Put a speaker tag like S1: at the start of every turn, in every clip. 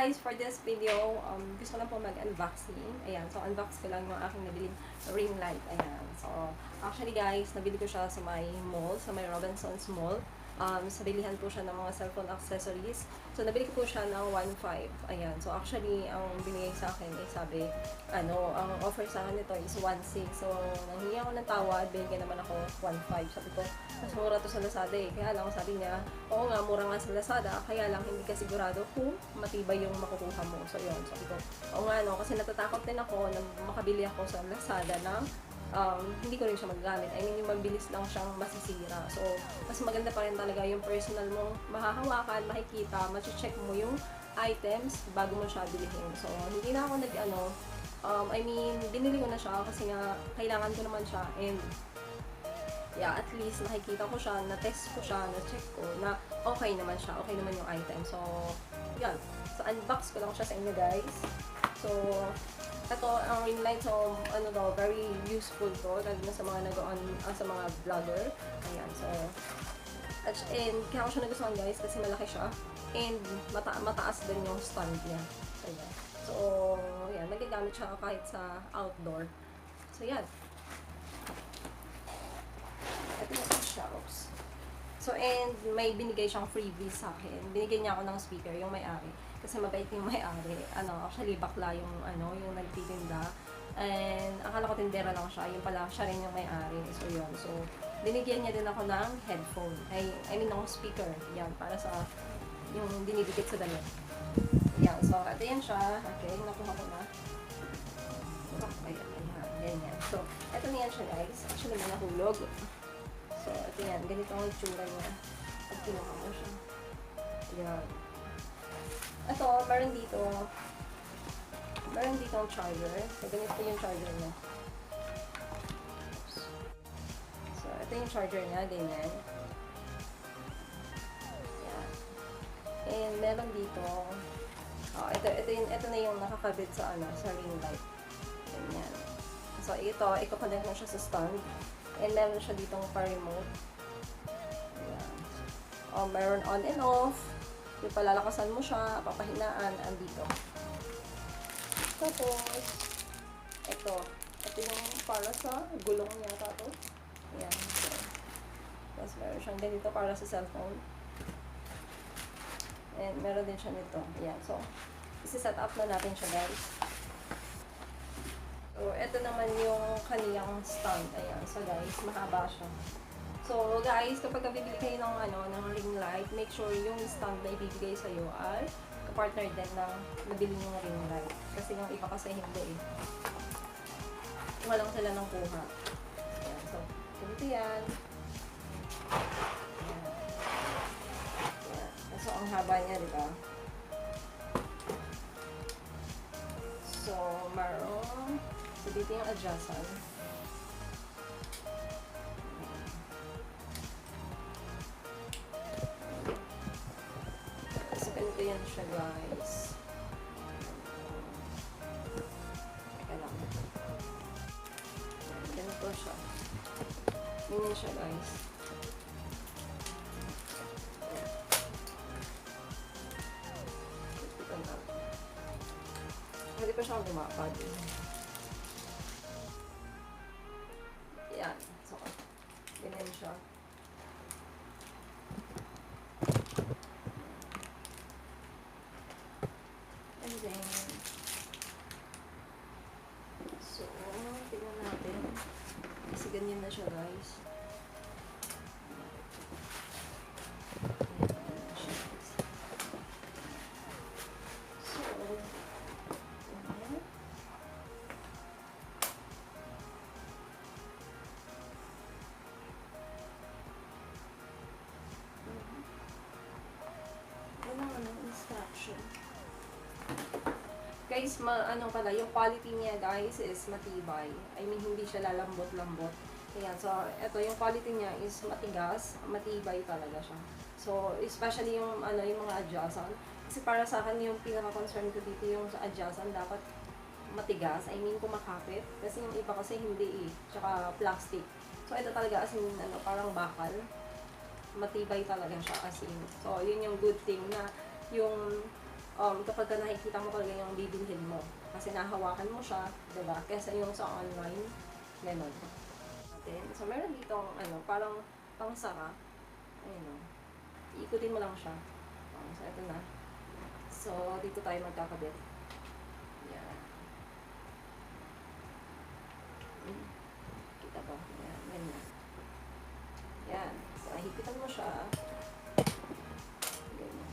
S1: guys, for this video, gusto ko lang po mag-unboxing. Ayan, so unbox ko lang yung aking nabiling ring light. Ayan, so actually guys, nabili ko siya sa may mall, sa may Robinsons Mall. Sa bilihan po siya ng mga cellphone accessories. So, nabili ko po siya ng 1.5. Ayan. So, actually, ang binigay sa akin ay sabi, ang offer sa akin nito is 1.6. So, nanghingi ako ng tawad, binigyan naman ako 1.5. Sabi ko, mas mura to sa Lazada eh. Kaya lang, sabi niya, oo nga, mura nga sa Lazada, kaya lang hindi ka sigurado kung matibay yung makukuha mo. So, yun. Sabi ko, oo nga no, kasi natatakot din ako na makabili ako sa Lazada ng hindi ko rin siya magagamit. I mean, yung mabilis lang siyang masisira. So, mas maganda pa rin talaga yung personal mong mahahawakan, makikita, check mo yung items bago mo siya bilhin. So, hindi na ako I mean, binili ko na siya kasi nga, kailangan ko naman siya. And, yeah, at least nakikita ko siya, na-test ko siya, na-check ko, na okay naman siya, okay naman yung item. So, yan. So, unbox ko lang siya sa inyo, guys. So, ito ang ring light, so very useful to, lalo na sa mga sa mga vlogger. Ayan, so and kaya ko siya nagustuhan guys kasi malaki siya and mataas din yung stand niya. Ayan. So, yan, nagagamit siya kahit sa outdoor. So, yan. Ito yung siya. Oops. So, and may binigay siyang freebie sa akin. Binigyan niya ako ng speaker, yung may-ari. Kasi mabait yung may-ari. Actually, bakla yung, yung nagtitinda. And, akala ko tindera lang siya. Yung pala, siya rin yung may-ari. So, yun. So, binigyan niya din ako ng headphone. I mean, ng speaker. Yan, para sa, yung dinidikit sa damit. Yan. So, ito yan siya. Okay, nakuha ko na. Ayan, ganyan. So, ito na yan siya, guys. Actually, may nahulog. So, ito yan. Ganito ang itsura niya. At kinuha mo siya. Yan. Ito, meron dito ang charger. So, ganito yung charger niya. So, ito yung charger niya. Ganyan. Yan. And, meron dito. Ito na yung nakakabit sa, sa ring light. Ganyan. So, ito, iko-connect mo siya sa stand. And meron siya ditong pa-remote. Ayan. Meron on and off. Yung palalakasan mo siya, papahinaan, andito. Tapos, ito yung para sa gulong niya. Tapos, ayan. So, tapos meron siyang ganito para sa cellphone. And meron din siya nito. Ayan. So, isi-set up na natin siya, guys. So, ito naman yung kaniyang stand. Ayan. So, guys, mahaba siya. So, guys, kapag bibili kayo ng ring light, make sure yung stand na ibibigay sa'yo ay kapartner din ng nabili yung ring light. Kasi yung iba kasi hindi eh. Walang sila ng kuha. Ayan. So, ganito yan. Ayan. Ayan. So, ang haba niya, di ba? So, maroon. So, dito yung adjustan. So, ganito yan siya, guys. Teka lang. Ganito siya. Ganyan siya, guys. Ito na. Pwede pa siyang lumapad. Yan. So, ganyan siya. And then, so, tingnan natin. Kasi ganyan na siya, guys. So, instruction. Guys, yung quality niya guys is matibay. I mean, hindi siya lalambot-lambot. Ayan, so, ito yung quality niya is matigas, matibay talaga siya. So, especially yung mga adjustan. Kasi para sa akin yung pinaka-concern ko dito yung sa adjustan dapat matigas. I mean, kumakapit. Kasi yung iba kasi hindi eh. Tsaka plastic. So, ito talaga as in, parang bakal. Matibay talaga siya as in. So, yun yung good thing na yung kapag ka nakikita mo talaga yung bibilhin mo. Kasi nahawakan mo siya, diba? Kesa yung sa online, ganon. So, meron dito, parang pangsara. Ayun o. Iikutin mo lang siya. So, ito na. So, dito tayo magkakabit. Yan. Kita ba? Yan, ganyan. Yan. So, hipitan mo siya. Ganyan.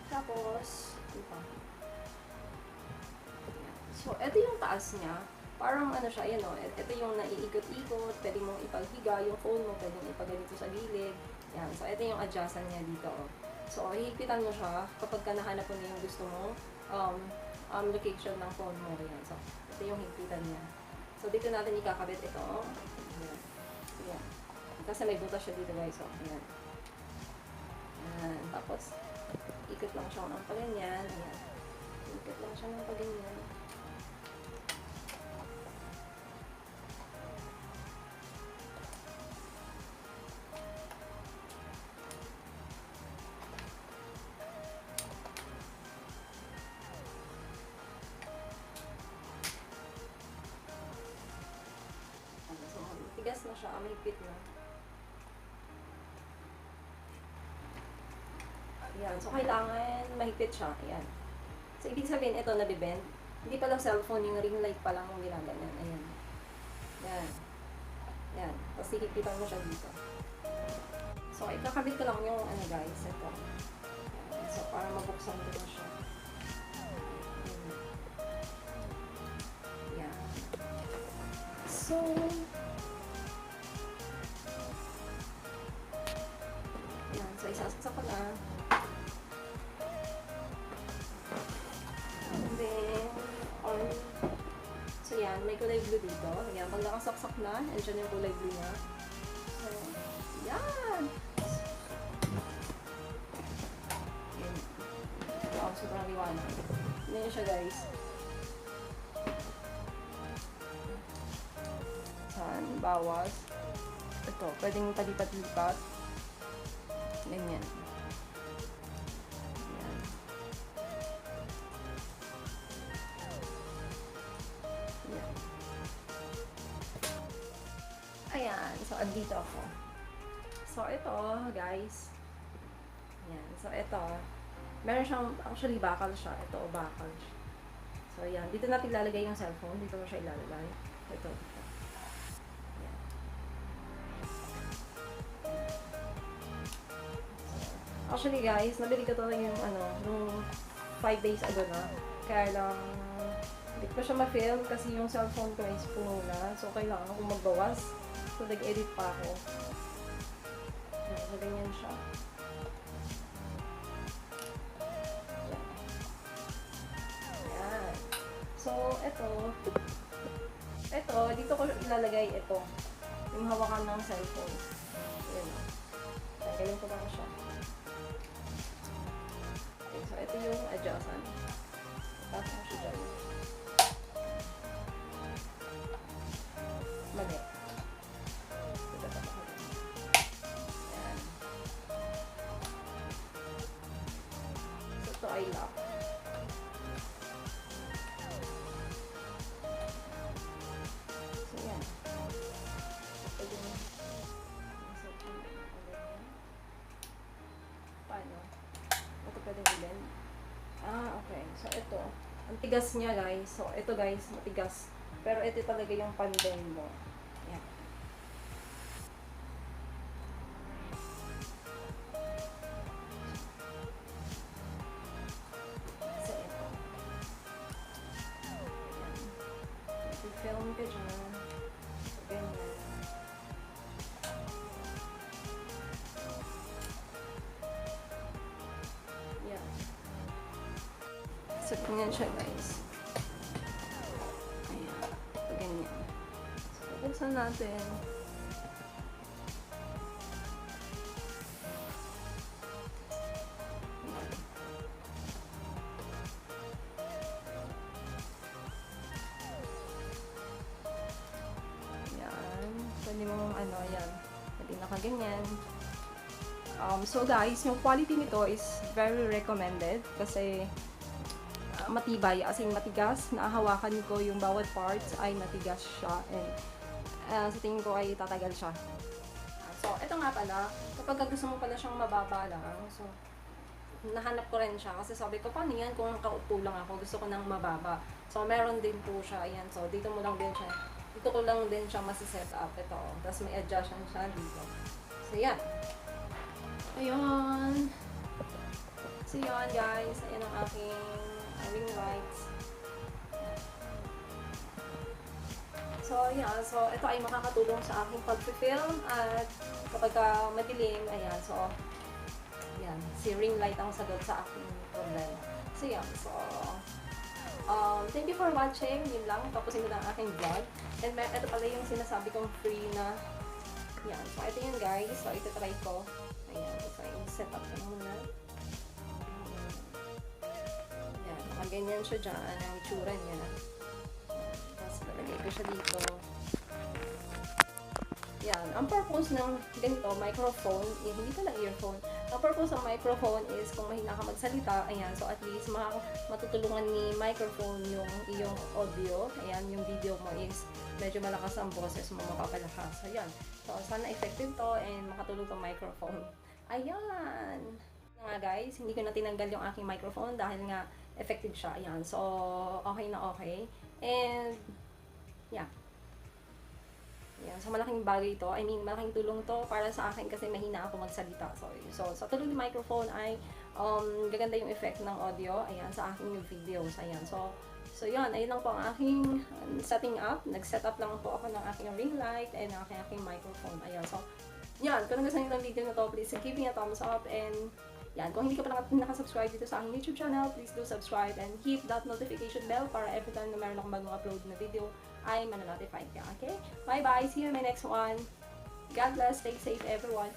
S1: Tapos, ito pa. So, ito yung taas niya. Parang siya, yan o. Ito yung naiikot-ikot. Pwede mong ipaghiga yung phone mo. Pwede mong ipaganito sa gilid. Yan. So, ito yung adjustan niya dito o. So, hihipitan mo siya kapag ka nahanap mo na yung gusto mo location ng phone mo. Yan. So, ito yung hihipitan niya. So, dito natin ikakabit ito. Yan. Yan. Kasi may butas siya dito guys. So, yan. Yan. Tapos, ikot lang siya ng paganyan. Ayan. Ikot lang siya ng paganyan. Tigas na siya, may pit na. Ayan, so kailangan mahigpit siya. Ayan. So, ibig sabihin, ito nabibend. Hindi pa lang cellphone, yung ring light pa lang yung ginaganan. Ayan. Ayan. Ayan. Tapos, hihigpitan mo siya dito. So, ikakabit ko lang yung, guys, ito. Ayan. So, para mabuksan ko na siya. Ayan. So, ayan. So, isasaksak ko na. So, yan. May kulay blue dito. Ayan. Pag nakasaksak na, andyan yung kulay blue niya. So, yan. Ayan. Wow, sobrang liwanag. Yan siya, guys. Saan? Bawas. Ito. Pwedeng palipat-lipat. Ganyan. Ayan. So, andito ako. So, ito, guys. Ayan. So, ito. Meron siyang, actually, bakal siya. Ito, bakal siya. So, ayan. Dito natin ilalagay yung cellphone. Dito mo siya ilalagay. Ito. Ayan. Actually, guys, nabili ko talaga yung, nung 5 days ago na. Kaya lang, hindi ko siya ma-film kasi yung cellphone ko is puno na. So, kailangan ko magbawas. So, nag-edit pa ako. So, ganyan siya. Ayan. So, ito, dito ko ilalagay ito. Yung hawakan ng cellphone. Ayan. Tanggalin ko lang siya. Okay, so, ito yung adjustan. Tapos mo siya dyan. Mali. So, ay lock. So, yan. Paano? Ito pwede bilhin. Okay. So, ito. Ang tigas niya, guys. So, ito, guys, matigas. Pero ito talaga yung pan-bend mo. Yan. So, ito. Yan. I-film ka dyan. So, ganyan. Yan. So, ganyan siya, guys. Ayan. So, ganyan. So, buksan natin. Pwede mo yan. Pwede nakaganyan. So guys, yung quality nito is very recommended kasi matibay, as in matigas. Nahawakan ko yung bawat parts ay matigas siya, and sa tingin ko ay tatagal siya. So, ito nga pala, kapag gusto mo pala siyang mababa lang, so nahanap ko rin siya kasi sabi ko, paano yan kung nakaupo lang ako, gusto ko nang mababa. So, meron din po siya, ayan. So, dito mo lang din siya, dito ko lang din siya masiset up, ito. Tapos may adjustment siya dito. So, yan. Ayun. So, yun guys, ayan ang aking ring lights. So, yeah. So, ito ay makakatulong sa aking pag-film at kapag madilim, ayan. So, yan. Si ring light ang sagot sa aking problema. So, yan. So, thank you for watching. Yun lang. Tapusin ko na ang aking vlog. And ito pala yung sinasabi kong free na, yan. So, ito yun guys. So, ito try ko. Ayan. So, set up na muna. Yan. Ganyan siya dyan. Ang itsura niya. Tapos, lalagay ko siya dito. Yan. Ang purpose ng ganito, microphone, hindi pala earphone. Ang purpose ng microphone is kung mahina ka magsalita, ayan, so at least matutulungan ni microphone yung iyong audio. Ayan, yung video mo is medyo malakas ang boses mo, mapapalakas. Ayan. So, sana effective to and makatulong tong microphone. Ayan. Nga guys, hindi ko na tinanggal yung aking microphone dahil nga effective siya. Ayan. So, okay na okay. And, yeah. Yan. So, malaking bagay ito. I mean, malaking tulong to para sa akin kasi mahina ako magsalita. So sa tulong ng microphone ay gaganda yung effect ng audio. Ayan, sa aking videos. Ayan. So yun. Ayun lang po ang aking setting up. Nag-set up lang po ako ng aking ring light and aking microphone. Ayan. So, yan. Kung nagustuhan niyo ng video na to, please give me a thumbs up. And, yan. Kung hindi ka pa nakasubscribe dito sa aking YouTube channel, please do subscribe and hit that notification bell para every time na meron akong bagong upload na video, ay mananotify ka, okay? Bye-bye! See you in my next one! God bless! Stay safe, everyone!